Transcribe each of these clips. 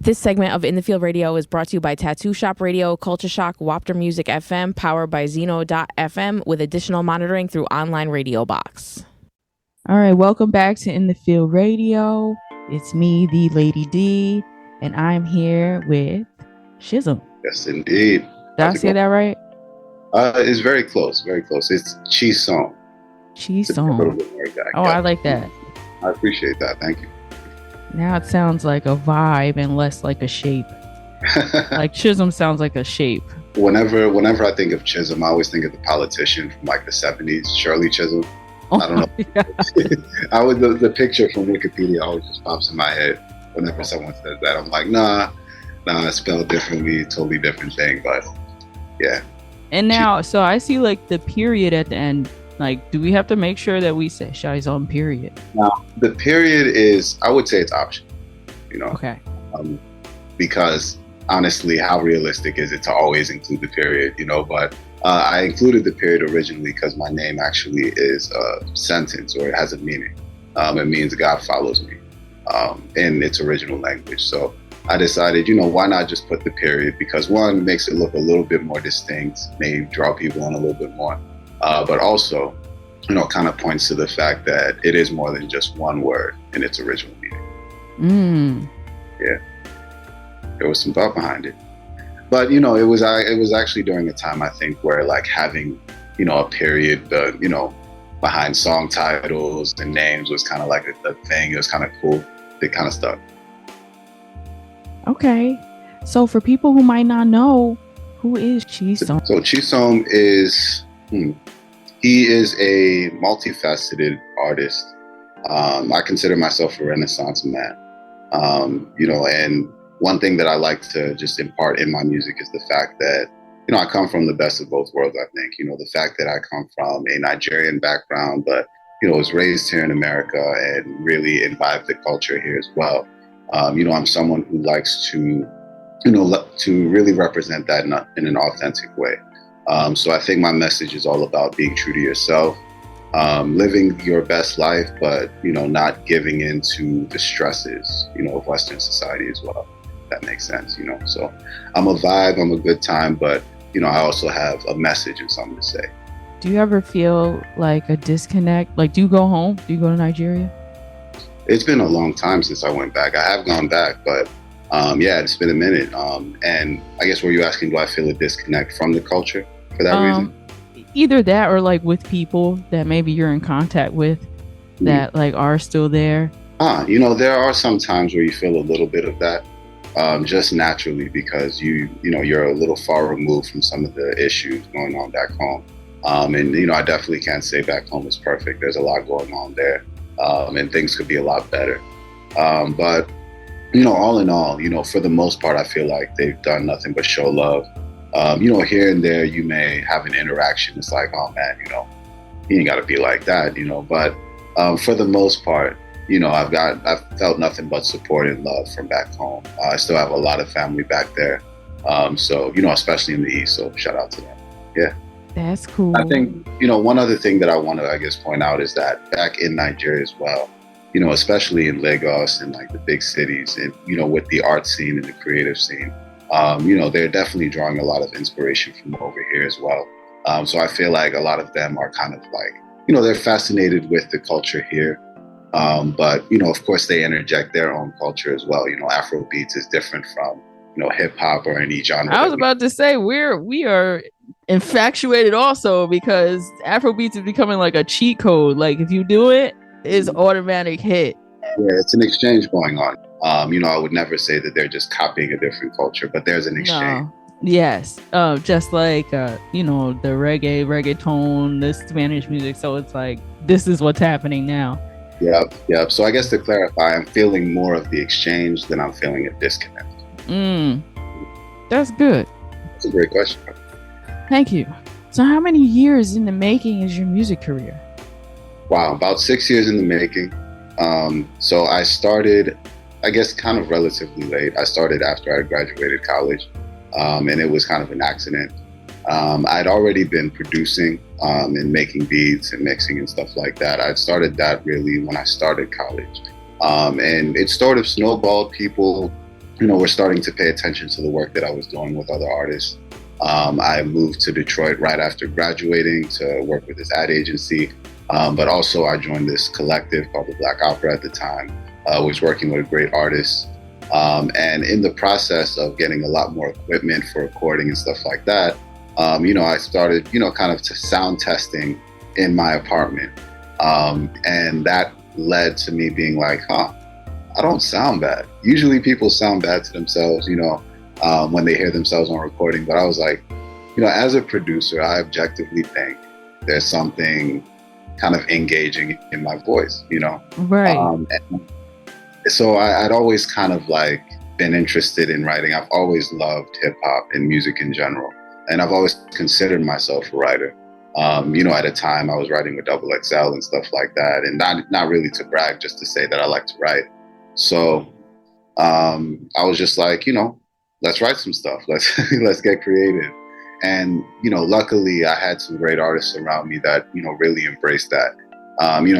This segment of In the Field Radio is brought to you by Tattoo Shop Radio, Culture Shock, Wapter Music FM, powered by Zeno.fm, with additional monitoring through online radio box. All right, welcome back to In the Field Radio. It's me, the Lady D, and I'm here with Chisom. Yes, indeed. Did I say that right? It's very close, very close. It's Chisom. Chisom. Oh, I like that. I appreciate that. Thank you. Now it sounds like a vibe and less like a shape. Like Chisom sounds like a shape. Whenever I think of Chisom, I always think of the politician from like the 70s, Shirley Chisholm. I don't know. Yeah. The picture from Wikipedia always just pops in my head whenever someone says that. I'm like, nah, it's spelled differently, totally different thing, but yeah. And now, so I see like the period at the end. Like, do we have to make sure that we say Chisom period? Now, the period is, I would say it's optional, Okay. Because honestly, how realistic is it to always include the period, but I included the period originally because my name actually is a sentence, or it has a meaning. It means God follows me in its original language. So I decided, why not just put the period? Because one, makes it look a little bit more distinct, may draw people in a little bit more. But also, kind of points to the fact that it is more than just one word in its original meaning. Yeah, there was some thought behind it. But, it was actually during a time, I think, where like having, a period, behind song titles and names was kind of like a thing. It was kind of cool. It kind of stuck. Okay. So for people who might not know, who is Chisom? So Chisom is... He is a multifaceted artist. I consider myself a Renaissance man. And one thing that I like to just impart in my music is the fact that, I come from the best of both worlds, I think. The fact that I come from a Nigerian background, but, was raised here in America and really imbibed the culture here as well. I'm someone who likes to, to really represent that in an authentic way. So I think my message is all about being true to yourself, living your best life, but, not giving in to the stresses, of Western society as well. If that makes sense, So I'm a vibe, I'm a good time, but, I also have a message and something to say. Do you ever feel like a disconnect? Like, do you go home? Do you go to Nigeria? It's been a long time since I went back. I have gone back, but yeah, it's been a minute. And I guess were you asking, do I feel a disconnect from the culture? For that reason? Either that or like with people that maybe you're in contact with that like are still there. There are some times where you feel a little bit of that, just naturally because you're a little far removed from some of the issues going on back home. And I definitely can't say back home is perfect. There's a lot going on there, and things could be a lot better. But all in all, for the most part, I feel like they've done nothing but show love. Here and there, you may have an interaction. It's like, oh man, you ain't got to be like that, But for the most part, I've felt nothing but support and love from back home. I still have a lot of family back there. So, especially in the East. So shout out to them. Yeah. That's cool. I think, one other thing that I want to, point out is that back in Nigeria as well, especially in Lagos and like the big cities and, with the art scene and the creative scene, they're definitely drawing a lot of inspiration from over here as well. So I feel like a lot of them are kind of like, they're fascinated with the culture here. But, of course, they interject their own culture as well. Afro beats is different from, hip hop or any genre. I was about to say we are infatuated also because Afro beats is becoming like a cheat code. Like if you do it, it's automatic hit. Yeah, it's an exchange going on. I would never say that they're just copying a different culture, but there's an exchange. No. Yes. Just like, the reggaeton, the Spanish music. So it's like, this is what's happening now. Yep. So I guess to clarify, I'm feeling more of the exchange than I'm feeling a disconnect. That's good. That's a great question. Thank you. So how many years in the making is your music career? Wow, about 6 years in the making. So I started, I guess, kind of relatively late. I started after I graduated college, and it was kind of an accident. I'd already been producing and making beats and mixing and stuff like that. I'd started that really when I started college. And it sort of snowballed. People we're starting to pay attention to the work that I was doing with other artists. I moved to Detroit right after graduating to work with this ad agency, but also I joined this collective called the Black Opera at the time. Was working with a great artist, and in the process of getting a lot more equipment for recording and stuff like that, I started, kind of to sound testing in my apartment, and that led to me being like, I don't sound bad. Usually people sound bad to themselves, when they hear themselves on recording. But I was like, as a producer, I objectively think there's something kind of engaging in my voice, Right. So I'd always kind of like been interested in writing. I've always loved hip hop and music in general. And I've always considered myself a writer. At a time I was writing with Double XL and stuff like that. And not really to brag, just to say that I like to write. So I was just like, let's write some stuff. Let's get creative. And, luckily I had some great artists around me that, really embraced that.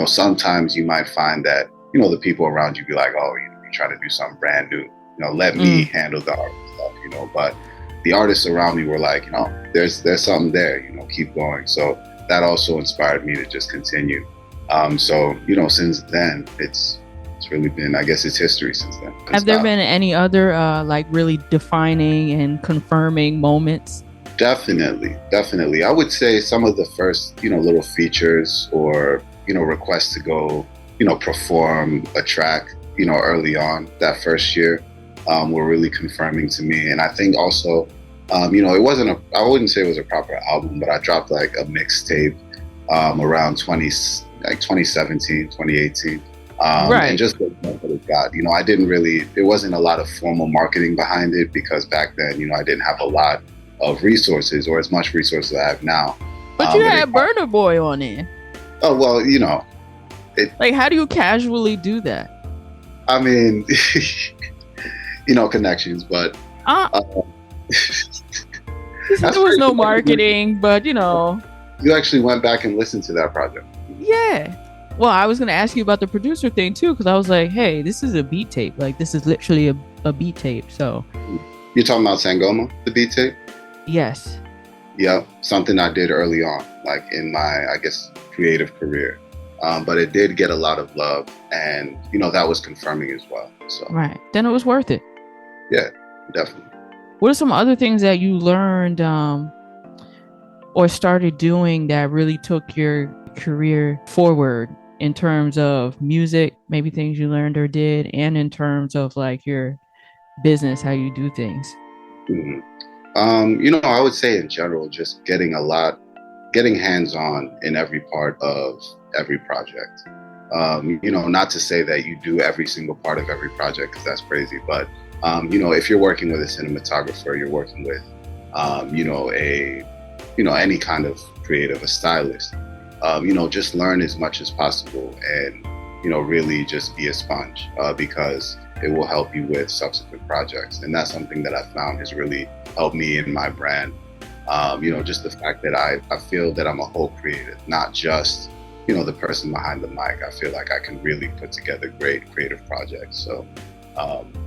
Sometimes you might find that, the people around you be like, oh, you're trying to do something brand new, let me handle the art stuff, but the artists around me were like, there's something there, keep going. So that also inspired me to just continue. Since then it's really been, I guess it's history since then. Have there been any other like really defining and confirming moments? Definitely. I would say some of the first, little features or, requests to go, perform a track, early on that first year, were really confirming to me. And I think also, it wasn't I wouldn't say it was a proper album, but I dropped like a mixtape around 2017, 2018. Right. And just what it got, I didn't really, there wasn't a lot of formal marketing behind it because back then, I didn't have a lot of resources or as much resources as I have now. But you had Burna Boy on it. Oh, well, like, how do you casually do that? I mean, connections, but there was no marketing, but you actually went back and listened to that project. Yeah. Well, I was going to ask you about the producer thing too, because I was like, hey, this is a beat tape. Like, this is literally a beat tape. So you're talking about Sangoma, the beat tape? Yes. Yep. Something I did early on, like in my, I guess, creative career. But it did get a lot of love, and that was confirming as well. So right, then it was worth it. Yeah, definitely. What are some other things that you learned or started doing that really took your career forward in terms of music, maybe things you learned or did, and in terms of like your business, how you do things? Mm-hmm. I would say in general, just getting hands-on in every part of every project. Not to say that you do every single part of every project, because that's crazy, but if you're working with a cinematographer, you're working with any kind of creative, a stylist, just learn as much as possible and really just be a sponge, because it will help you with subsequent projects. And that's something that I found has really helped me in my brand. Just the fact that I feel that I'm a whole creative, not just, the person behind the mic. I feel like I can really put together great creative projects. So,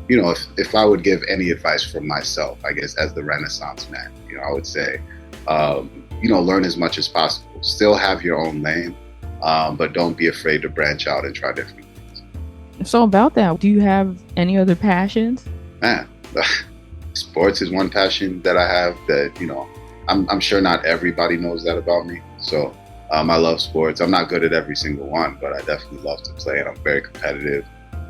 if I would give any advice for myself, I guess as the Renaissance man, I would say, learn as much as possible. Still have your own lane, but don't be afraid to branch out and try different things. So about that, do you have any other passions? Man, sports is one passion that I have that, I'm sure not everybody knows that about me. So I love sports. I'm not good at every single one, but I definitely love to play, and I'm very competitive.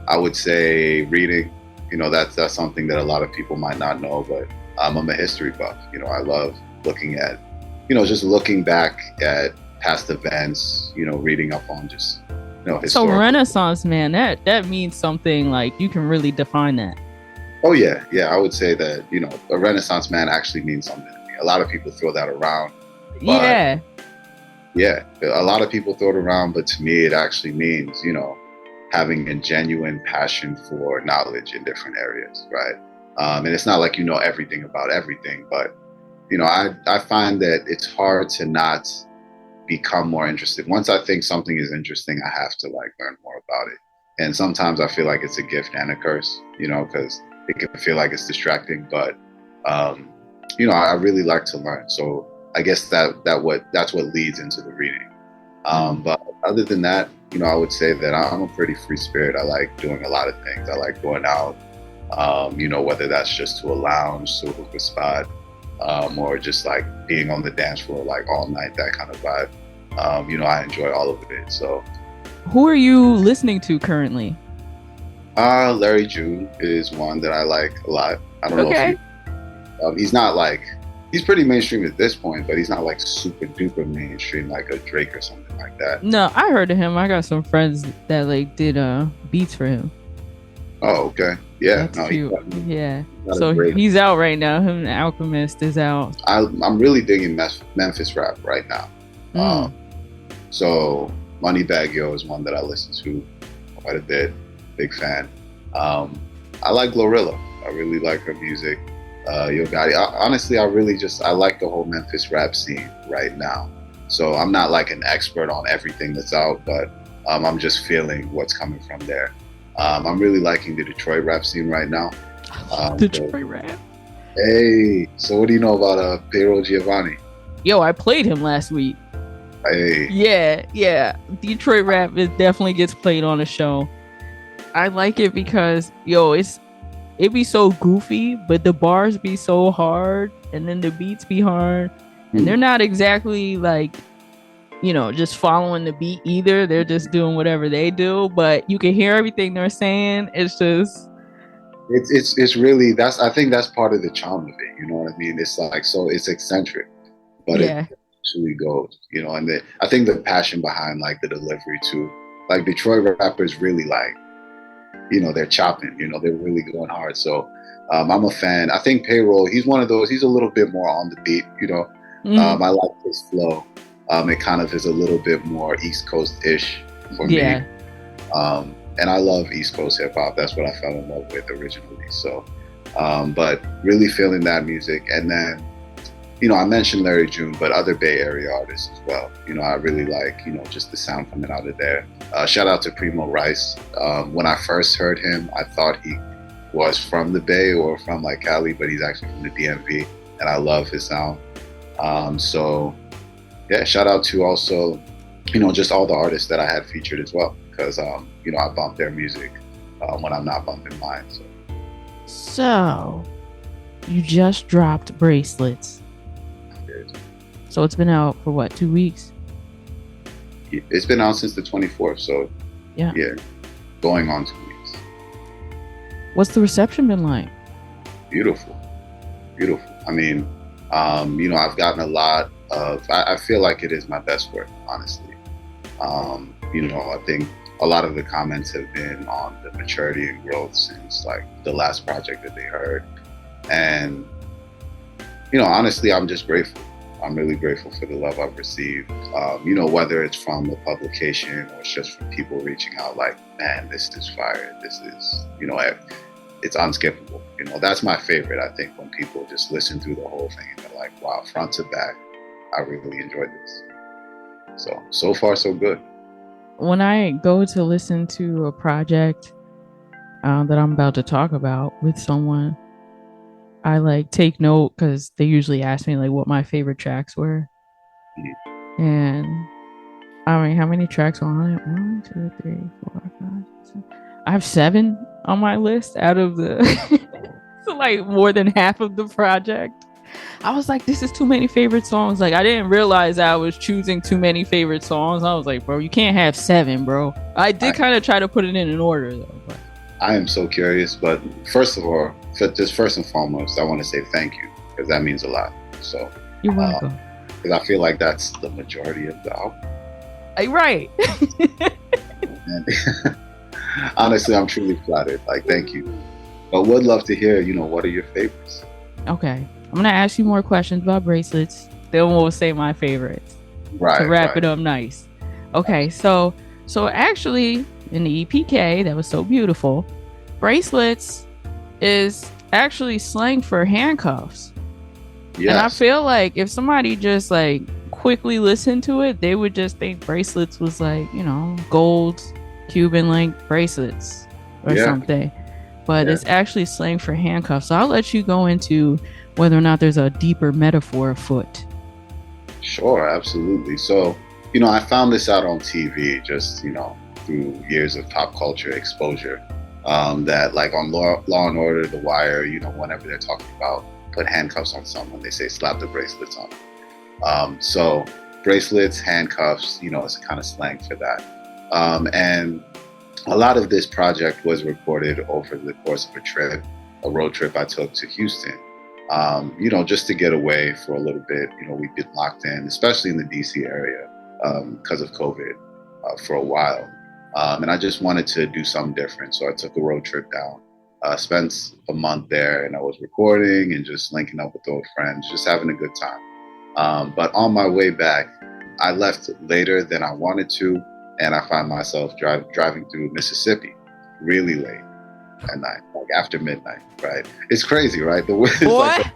I would say reading, that's something that a lot of people might not know, but I'm a history buff. I love looking at, just looking back at past events, reading up on just, historical. So Renaissance man, that means something. Like, you can really define that. Oh yeah. I would say that, a Renaissance man actually means something to me. A lot of people throw that around. Yeah, a lot of people throw it around, but to me, it actually means, having a genuine passion for knowledge in different areas, right? And it's not like you know everything about everything, but, I find that it's hard to not become more interested. Once I think something is interesting, I have to learn more about it. And sometimes I feel like it's a gift and a curse, because it can feel like it's distracting, but you know, I really like to learn. So I guess that's what leads into the reading. But other than that, you know, I would say that I'm a pretty free spirit. I like doing a lot of things. I like going out, you know, whether that's just to a lounge, to a hookah spot, or just like being on the dance floor like all night, that kind of vibe. You know, I enjoy all of it. So, who are you listening to currently? Larry June is one that I like a lot. I don't know if he's not like, he's pretty mainstream at this point, but he's not like super duper mainstream like a Drake or something like that. No, I heard of him. I got some friends that like did beats for him. Oh, okay. Yeah. That's cute. Yeah. So he's out right now. Him and Alchemist is out. I'm really digging Memphis rap right now. So Moneybagg Yo is one that I listen to quite a bit. Big fan. I like Glorilla. I really like her music. Yo Gotti. Honestly, I like the whole Memphis rap scene right now. So I'm not like an expert on everything that's out, but I'm just feeling what's coming from there. I'm really liking the Detroit rap scene right now. Detroit rap. Hey, so what do you know about Payroll Giovanni? Yo, I played him last week. Hey. Yeah. Detroit rap, it definitely gets played on the show. I like it because, yo, it be so goofy, but the bars be so hard, and then the beats be hard, and they're not exactly like, you know, just following the beat either. They're just doing whatever they do, but you can hear everything they're saying. It's just, it's really, I think that's part of the charm of it. You know what I mean? It's like, so it's eccentric, but it actually goes, you know, and I think the passion behind like the delivery too, like Detroit rappers really like, you know, they're chopping, you know, they're really going hard. So I'm a fan. I think Payroll, he's one of those, he's a little bit more on the beat, you know. I like his flow. It kind of is a little bit more East Coast-ish for me. And I love East Coast hip hop. That's what I fell in love with originally. So, but really feeling that music. And then, you know, I mentioned Larry June, but other Bay Area artists as well. You know, I really like, you know, just the sound coming out of there. Shout out to Primo Rice. When I first heard him, I thought he was from the Bay or from like Cali, but he's actually from the DMV, and I love his sound. So yeah, shout out to also, you know, just all the artists that I had featured as well, because you know, I bump their music when I'm not bumping mine. So you just dropped Bracelets. So it's been out for what, 2 weeks? It's been out since the 24th, so yeah, going on 2 weeks. What's the reception been like? Beautiful. I mean, you know, I've gotten a lot of, I feel like it is my best work, honestly. You know, I think a lot of the comments have been on the maturity and growth since like the last project that they heard. And, you know, honestly, I'm just grateful. I'm really grateful for the love I've received, you know, whether it's from the publication or it's just from people reaching out like, man, this is fire. This is, you know, it's unskippable. You know, that's my favorite, I think, when people just listen through the whole thing and they're like, wow, front to back, I really enjoyed this. So far, so good. When I go to listen to a project that I'm about to talk about with someone, I like take note because they usually ask me like what my favorite tracks were. And I mean, how many tracks are on it? 1, 2, 3, 4, 5, 6. I have 7 on my list out of the so like more than half of the project. I was like, this is too many favorite songs. Like, I didn't realize I was choosing too many favorite songs. I was like, bro, you can't have 7, bro. I did kind of try to put it in an order though. But I am so curious, but first of all, just first and foremost, I want to say thank you, because that means a lot. So you're welcome. Because I feel like that's the majority of the album. Right. And honestly, I'm truly flattered. Like, thank you. But would love to hear, you know, what are your favorites? Okay. I'm going to ask you more questions about Bracelets. Then we'll say my favorites. Right. To wrap it up nice. Okay. So actually, in the EPK, that was so beautiful, Bracelets is actually slang for handcuffs. Yes. And I feel like if somebody just like quickly listened to it, they would just think Bracelets was like, you know, gold Cuban link bracelets or something. but it's actually slang for handcuffs. So I'll let you go into whether or not there's a deeper metaphor afoot. Sure, absolutely. So, you know, I found this out on TV just, you know, through years of pop culture exposure. That like on Law and Order, The Wire, you know, whenever they're talking about put handcuffs on someone, they say slap the bracelets on. So bracelets, handcuffs, you know, it's kind of slang for that. And a lot of this project was recorded over the course of a road trip I took to Houston. You know, just to get away for a little bit. You know, we've been locked in, especially in the DC area, because of COVID for a while. And I just wanted to do something different. So I took a road trip down, spent a month there, and I was recording and just linking up with old friends, just having a good time. But on my way back, I left later than I wanted to. And I find myself driving through Mississippi really late at night, like after midnight, right? It's crazy, right? Boy. I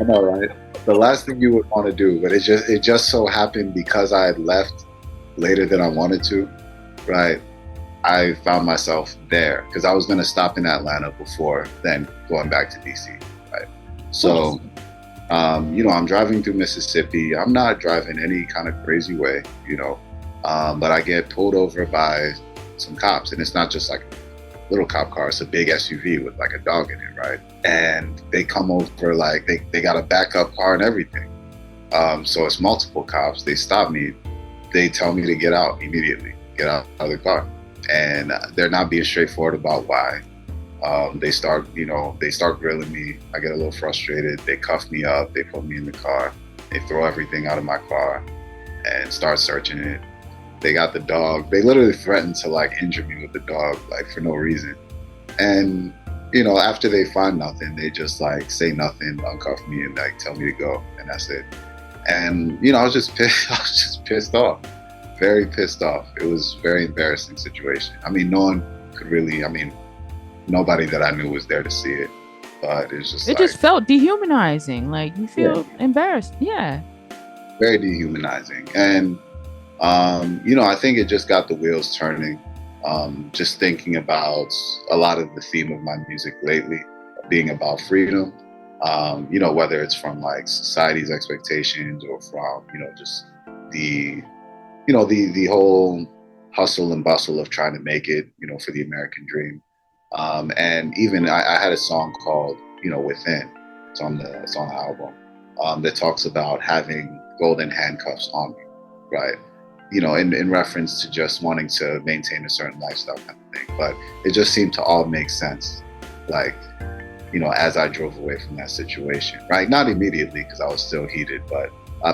know, right? The last thing you would want to do, but it just so happened because I had left later than I wanted to, right? I found myself there because I was going to stop in Atlanta before then going back to DC, right? So, you know, I'm driving through Mississippi. I'm not driving any kind of crazy way, you know, but I get pulled over by some cops, and it's not just like a little cop car, it's a big SUV with like a dog in it, right? And they come over, like they got a backup car and everything. So it's multiple cops. They stop me. They tell me to get out immediately, get out of the car. And they're not being straightforward about why. They start grilling me. I get a little frustrated. They cuff me up. They put me in the car. They throw everything out of my car and start searching it. They got the dog. They literally threatened to like injure me with the dog, like for no reason. And, you know, after they find nothing, they just like say nothing, uncuff me and like tell me to go. And that's it. And, you know, I was just pissed off, very pissed off. It was a very embarrassing situation. I mean, no one could really, nobody that I knew was there to see it, but it just felt dehumanizing. Like you feel embarrassed. Yeah. Very dehumanizing. And, you know, I think it just got the wheels turning. Just thinking about a lot of the theme of my music lately being about freedom. You know, whether it's from like society's expectations or from, you know, just the whole hustle and bustle of trying to make it, you know, for the American dream. And even I had a song called, you know, Within. It's on the album, that talks about having golden handcuffs on me, right? You know, in reference to just wanting to maintain a certain lifestyle kind of thing. But it just seemed to all make sense, like, you know, as I drove away from that situation, right? Not immediately, because I was still heated, but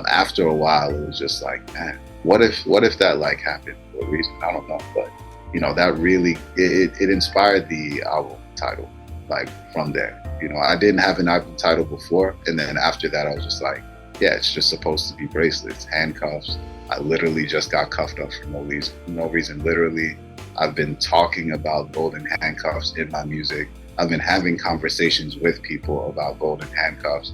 after a while, it was just like, man, what if that like happened for a reason? I don't know, but you know, that really it inspired the album title, like from there. You know, I didn't have an album title before, and then after that, I was just like, yeah, it's just supposed to be bracelets, handcuffs. I literally just got cuffed up for no reason. Literally, I've been talking about golden handcuffs in my music. I've been having conversations with people about golden handcuffs.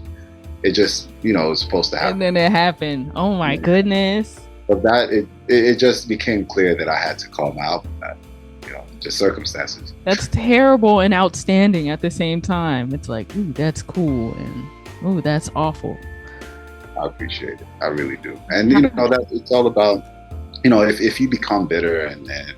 It just, you know, it was supposed to happen. And then it happened. Oh my goodness. But that, it just became clear that I had to call my album that, you know, just circumstances. That's terrible and outstanding at the same time. It's like, ooh, that's cool. And ooh, that's awful. I appreciate it. I really do. And, you know, that it's all about, you know, if you become bitter and then,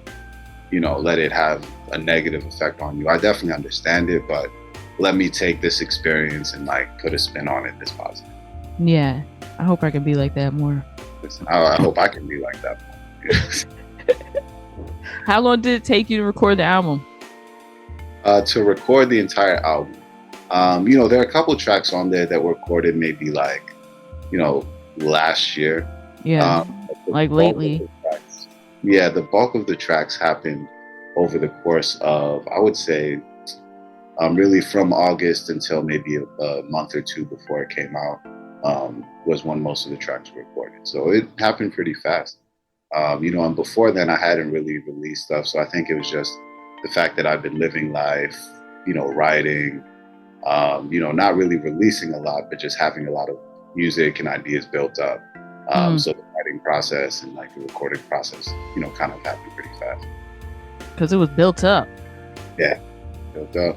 you know, let it have a negative effect on you, I definitely understand it, but let me take this experience and like put a spin on it that's positive. Yeah. I hope I can be like that more. Listen, I hope I can be like that more. How long did it take you to record the album? To record the entire album, you know, there are a couple tracks on there that were recorded maybe like, you know, last year. Yeah, like lately. Yeah, the bulk of the tracks happened over the course of, I would say, really from August until maybe a month or two before it came out, was when most of the tracks were recorded. So it happened pretty fast. You know, and before then I hadn't really released stuff. So I think it was just the fact that I've been living life, you know, writing, you know, not really releasing a lot, but just having a lot of music and ideas built up. So the writing process and like the recording process, you know, kind of happened pretty fast. Because it was built up. Yeah. Built up.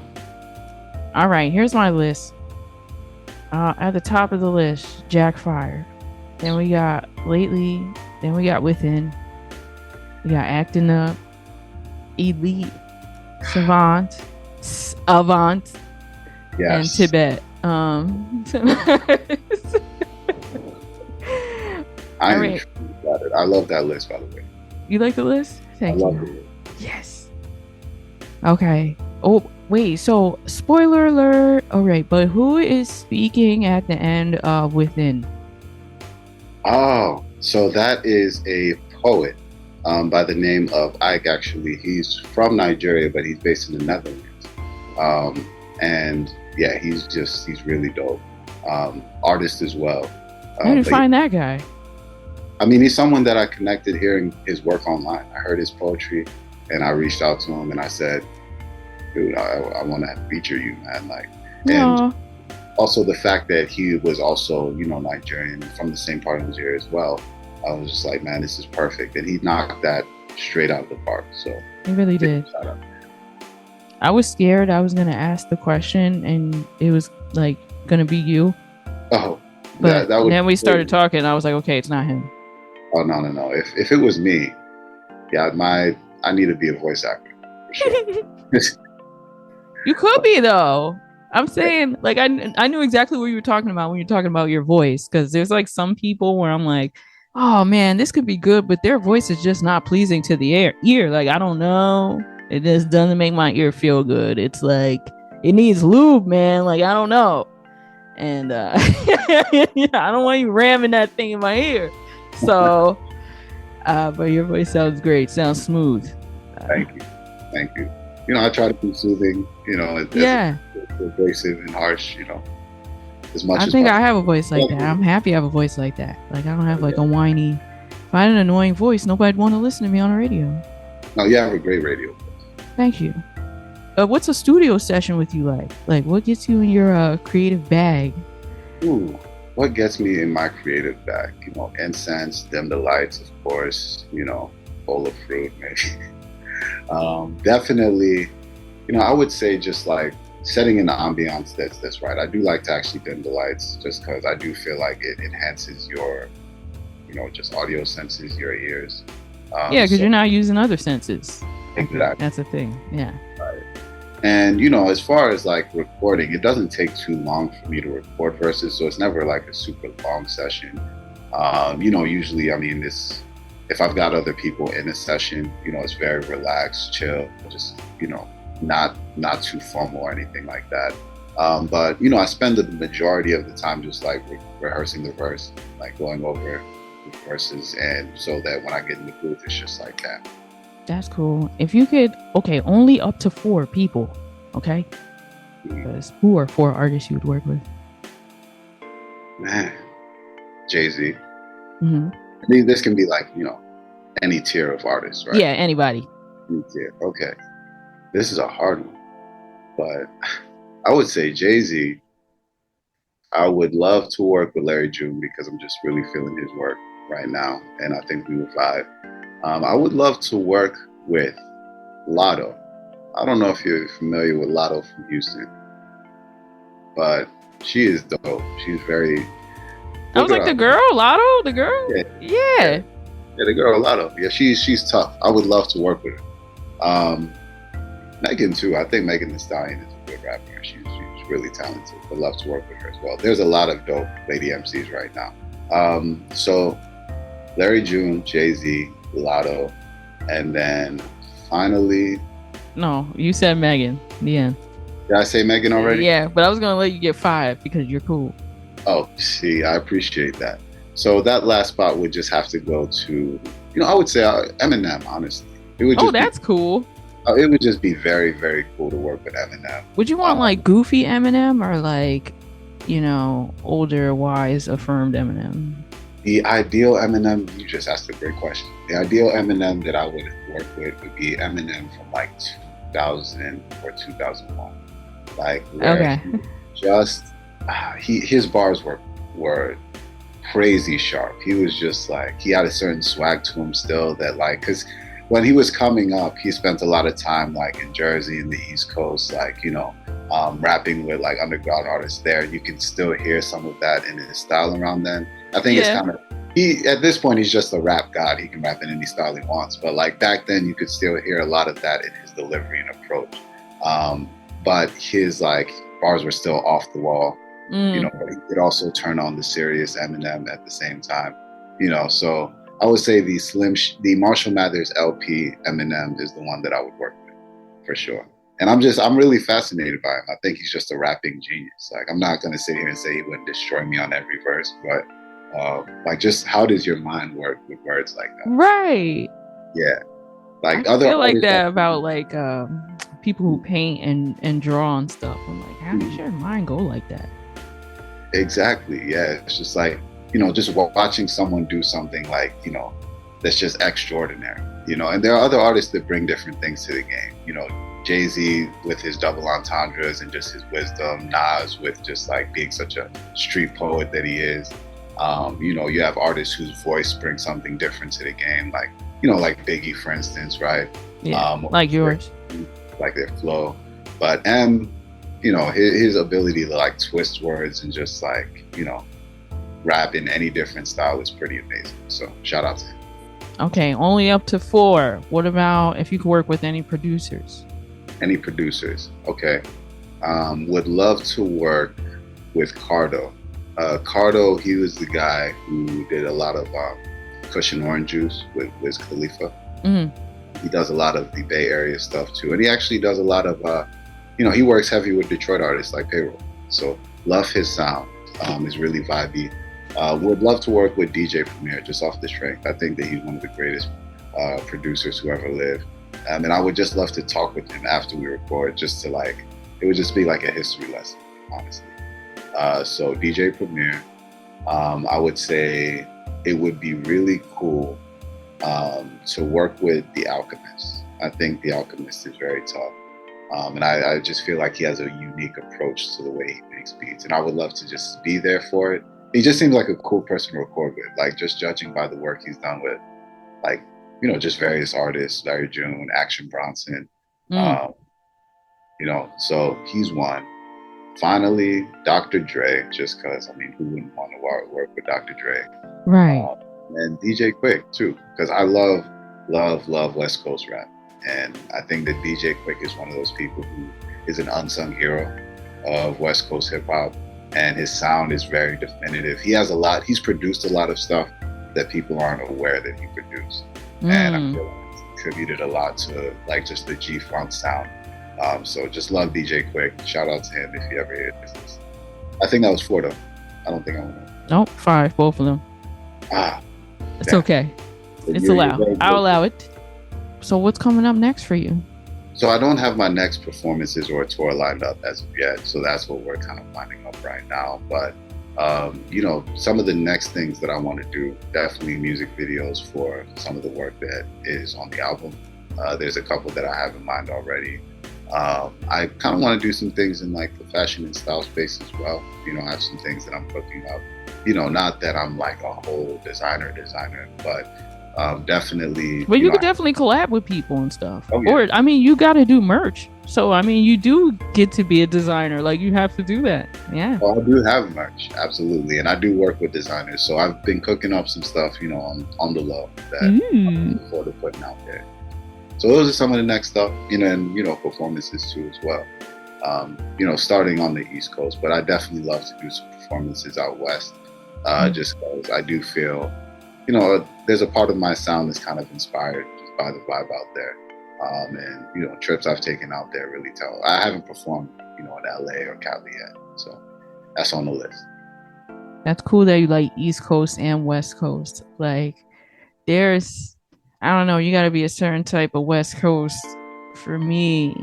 All right, here's my list. At the top of the list, Jack Fire. Then we got Lately. Then we got Within. We got Acting Up, Elite, Avant, and Yes. Tibet. I All right. got it. I love that list, by the way. You like the list? Thank I love you. it. Yes. Okay. Oh, wait. So, spoiler alert. All right. But who is speaking at the end of Within? Oh, so that is a poet by the name of Ike, actually. He's from Nigeria, but he's based in the Netherlands. And yeah, he's really dope. Artist as well. How did you find that guy? I mean, he's someone that I connected hearing his work online. I heard his poetry and I reached out to him and I said, dude, I want to feature you, man. Like, and also the fact that he was also, Nigerian from the same part of Nigeria as well. I was just like, man, this is perfect. And he knocked that straight out of the park. So he really did. I was scared I was going to ask the question and it was like going to be you. Oh, but then we started talking. I was like, okay, it's not him. Oh, no. If it was me, yeah, I need to be a voice actor for sure. You could be though. I'm saying, like, I knew exactly what you were talking about when you're talking about your voice, because there's like some people where I'm like, oh man, this could be good, but their voice is just not pleasing to the ear. Like, I don't know, it just doesn't make my ear feel good. It's like it needs lube, man. Like, I don't know, and yeah, I don't want you ramming that thing in my ear. So, but your voice sounds great. Sounds smooth. Thank you. I try to be soothing. Abrasive and harsh. As much. I think I have a voice like that. I'm happy I have a voice like that. Like, I don't have like a whiny. If I had an annoying voice, nobody'd want to listen to me on the radio. No, you have a great radio voice. Thank you. What's a studio session with you like? Like, what gets you in your creative bag? Ooh. What gets me in my creative bag? Incense, dim the lights, of course, bowl of fruit, maybe. Definitely, I would say just like setting in the ambiance that's right. I do like to actually dim the lights just because I do feel like it enhances your, just audio senses, your ears. Yeah, because you're not using other senses. Exactly. That's the thing, yeah. Right. And, as far as like recording, it doesn't take too long for me to record verses. So it's never like a super long session. Usually, if I've got other people in a session, it's very relaxed, chill, just, not too formal or anything like that. But, I spend the majority of the time just like rehearsing the verse, like going over the verses. And so that when I get in the booth, it's just like that. That's cool. If you could, okay, only up to 4 people, okay? Because who are 4 artists you would work with? Man, Jay-Z. Mm-hmm. I mean, this can be like, any tier of artists, right? Yeah, anybody. Any tier. Okay. This is a hard one. But I would say Jay-Z. I would love to work with Larry June because I'm just really feeling his work right now. And I think we would vibe. I would love to work with Lotto. I don't know if you're familiar with Lotto from Houston, but she is dope. She's very... I was like, the girl, Lotto? The girl? Yeah, the girl, Lotto. Yeah, she's tough. I would love to work with her. Megan, too. I think Megan Thee Stallion is a good rapper. She's really talented. I'd love to work with her as well. There's a lot of dope lady MCs right now. So Larry June, Jay-Z, Lotto, and then finally... No, you said Megan. The end. Did I say Megan already? Yeah, but I was going to let you get 5 because you're cool. Oh, see, I appreciate that. So that last spot would just have to go to, I would say Eminem, honestly. It would just that's cool. It would just be very, very cool to work with Eminem. Would you want like goofy Eminem or like, older, wise, affirmed Eminem? The ideal Eminem, you just asked a great question. The ideal Eminem that I would work with would be Eminem from like 2000 or 2001. Like, okay. His bars were crazy sharp. He was just like, he had a certain swag to him still that like, because when he was coming up, he spent a lot of time like in Jersey and the East Coast, like, rapping with like underground artists there. You can still hear some of that in his style around then. I think it's kind of, at this point, he's just a rap god. He can rap in any style he wants. But like back then, you could still hear a lot of that in his delivery and approach. But his like bars were still off the wall. But he could also turn on the serious Eminem at the same time. So I would say the Marshall Mathers LP Eminem is the one that I would work with for sure. And I'm really fascinated by him. I think he's just a rapping genius. Like, I'm not going to sit here and say he wouldn't destroy me on every verse, but like, just how does your mind work with words like that? Right. Yeah. Like, I feel like that about like people who paint and draw and stuff. I'm like, how does your mind go like that? Exactly. Yeah. It's just like, just watching someone do something like, that's just extraordinary, and there are other artists that bring different things to the game. Jay-Z with his double entendres and just his wisdom, Nas with just like being such a street poet that he is. You have artists whose voice brings something different to the game, like, like Biggie, for instance, right? Yeah, like yours. Like their flow. But his ability to like twist words and just like, rap in any different style is pretty amazing. So shout out to him. Okay, only up to 4. What about if you could work with any producers? Any producers? Okay. Would love to work with Cardo. Cardo, he was the guy who did a lot of Cushion Orange Juice with Wiz Khalifa. He does a lot of the Bay Area stuff too. And he actually does a lot of, he works heavy with Detroit artists like Payroll. So love his sound. It's really vibey. Would love to work with DJ Premier just off the strength. I think that he's one of the greatest producers who ever lived. And I would just love to talk with him after we record, just to like, it would just be like a history lesson, honestly. So DJ Premier, I would say it would be really cool to work with The Alchemist. I think The Alchemist is very tough. And I just feel like he has a unique approach to the way he makes beats. And I would love to just be there for it. He just seems like a cool person to record with, like just judging by the work he's done with, like, just various artists, Larry June, Action Bronson, so he's one. Finally, Dr. Dre, just because, who wouldn't want to work with Dr. Dre? Right. And DJ Quick, too, because I love West Coast rap. And I think that DJ Quick is one of those people who is an unsung hero of West Coast hip hop. And his sound is very definitive. He's produced a lot of stuff that people aren't aware that he produced. And I feel like he's contributed a lot to like just the G-Funk sound. So just love DJ Quick. Shout out to him if you ever hear this. I think that was 4 though. I don't think I want to. Nope, 5, both of them. It's okay. It's allowed. I'll allow it. So what's coming up next for you? So I don't have my next performances or tour lined up as of yet. So that's what we're kind of lining up right now. But, some of the next things that I want to do, definitely music videos for some of the work that is on the album. There's a couple that I have in mind already. I kind of want to do some things in like the fashion and style space as well. I have some things that I'm cooking up. Not that I'm like a whole designer, but definitely. But you could definitely collab with people and stuff. Oh, yeah. Or, you got to do merch. So, you do get to be a designer. Like, you have to do that. Yeah. Well, I do have merch. Absolutely. And I do work with designers. So I've been cooking up some stuff, on the low that I'm looking forward to putting out there. So those are some of the next stuff, and, performances too as well. Starting on the East Coast, but I definitely love to do some performances out West. Just because I do feel, there's a part of my sound that's kind of inspired just by the vibe out there. And, trips I've taken out there really tell. I haven't performed, in LA or Cali yet. So that's on the list. That's cool that you like East Coast and West Coast. Like, there's, I don't know, you got to be a certain type of West Coast for me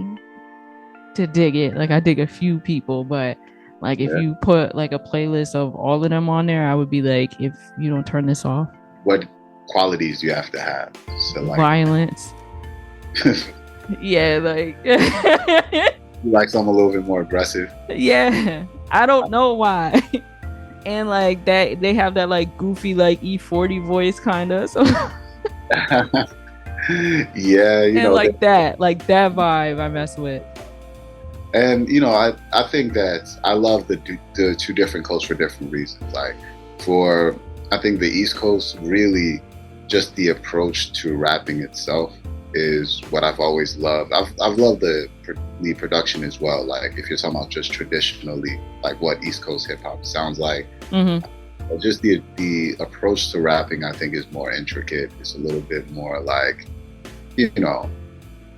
to dig it. Like, I dig a few people, but like if you put like a playlist of all of them on there, I would be like, if you don't turn this off. What qualities do you have to have? So like violence. Yeah, like you like something a little bit more aggressive. Yeah, I don't know why. And like that, they have that like goofy like E40 voice kind of. So Yeah, and like that vibe I mess with. And I think that I love the two different coasts for different reasons. Like I think the East Coast, really just the approach to rapping itself is what I've always loved. I've loved the production as well. Like if you're talking about just traditionally, like what East Coast hip hop sounds like, just the approach to rapping, I think, is more intricate. It's a little bit more like,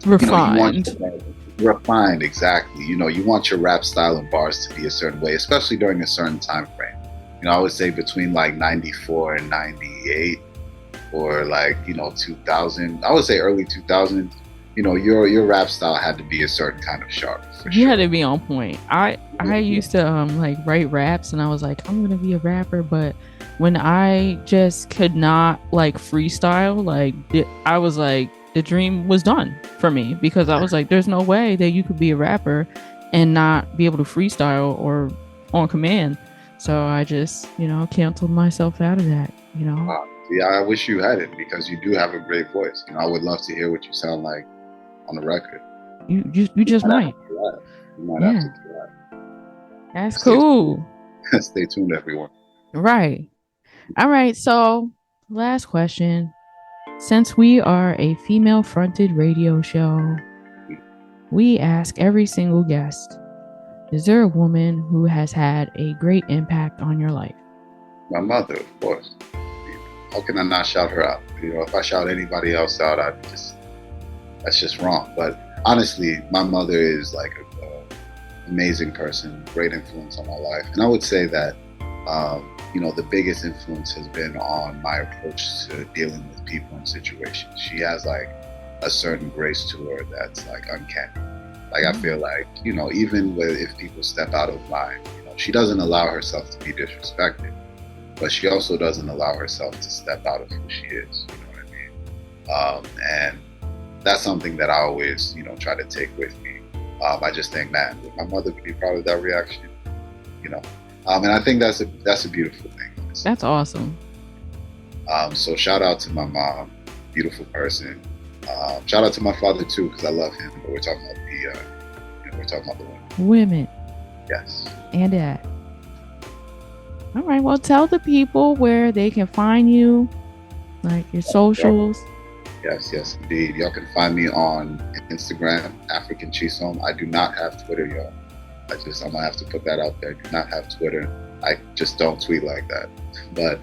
refined. Refined, exactly. You want your rap style and bars to be a certain way, especially during a certain time frame. I would say between like 94 and 98, or like 2000. I would say early 2000s. Your rap style had to be a certain kind of sharp. You had to be on point. I used to like write raps, and I was like, I'm gonna be a rapper, but when I just could not like freestyle, like I was like, the dream was done for me, because I was like, there's no way that you could be a rapper and not be able to freestyle or on command. So I just, canceled myself out of that, Wow. Yeah, I wish you had it, because you do have a great voice. I would love to hear what you sound like on the record. You just might. You might have to do that. That's cool. Stay tuned, everyone. Right. All right. So last question. Since we are a female-fronted radio show, we ask every single guest, is there a woman who has had a great impact on your life? My mother, of course. How can I not shout her out? If I shout anybody else out, that's just wrong. But honestly, my mother is like an amazing person, great influence on my life. And I would say that, the biggest influence has been on my approach to dealing with people and situations. She has like a certain grace to her that's like uncanny. Like I feel like, even if people step out of line, she doesn't allow herself to be disrespected, but she also doesn't allow herself to step out of who she is. You know what I mean? And that's something that I always, try to take with me. I just think, man, would my mother be proud of that reaction? And I think that's a beautiful thing. That's awesome. So shout out to my mom, beautiful person. Shout out to my father too, because I love him. But we're talking about the women. Women. Yes. And dad. All right. Well, tell the people where they can find you, like your socials. Yes, indeed. Y'all can find me on Instagram, African Chisom. I do not have Twitter, y'all. I'm gonna have to put that out there. I do not have Twitter. I just don't tweet like that. But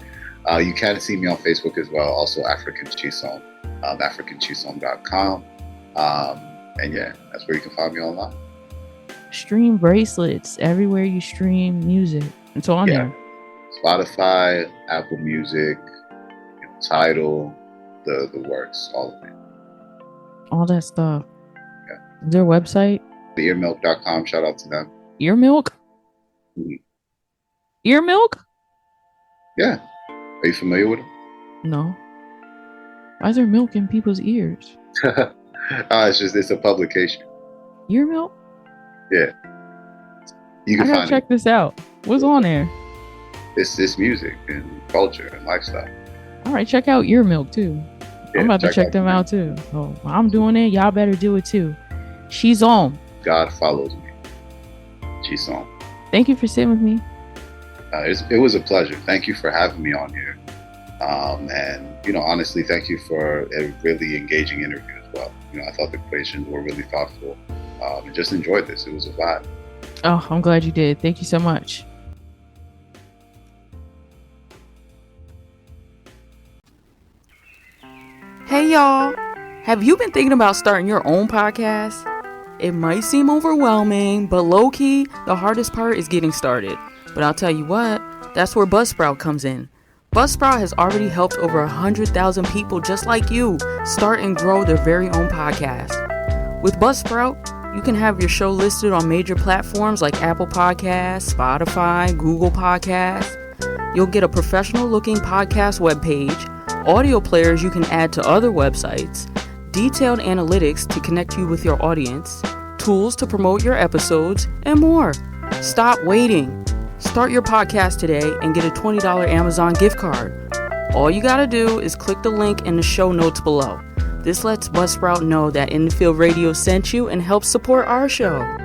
you can see me on Facebook as well. Also, African Chisom, AfricanChisom.com. And yeah, that's where you can find me online. Stream bracelets everywhere you stream music. It's on there. Spotify, Apple Music, Tidal, the works, all of it. All that stuff. Yeah. Their website? Earmilk.com. Shout out to them. Earmilk? Mm-hmm. Earmilk? Yeah. Are you familiar with them? No. Why is there milk in people's ears? It's a publication. Earmilk? Yeah. You can gotta check this out. What's on there? It's music and culture and lifestyle. All right, check out Earmilk too. Yeah, I'm about to check them out too. So I'm doing it. Y'all better do it too. Chisom. God follows me. Chisom. Thank you for sitting with me. It was a pleasure. Thank you for having me on here. And honestly, thank you for a really engaging interview as well. I thought the questions were really thoughtful. And just enjoyed this. It was a vibe. Oh, I'm glad you did. Thank you so much. Hey y'all, have you been thinking about starting your own podcast? It might seem overwhelming, but low-key, the hardest part is getting started. But I'll tell you what, that's where Buzzsprout comes in. Buzzsprout has already helped over 100,000 people just like you start and grow their very own podcast. With Buzzsprout, you can have your show listed on major platforms like Apple Podcasts, Spotify, Google Podcasts. You'll get a professional-looking podcast webpage, audio players you can add to other websites, detailed analytics to connect you with your audience, tools to promote your episodes, and more. Stop waiting. Start your podcast today and get a $20 Amazon gift card. All you gotta do is click the link in the show notes below. This lets Buzzsprout know that Infield Radio sent you and helps support our show.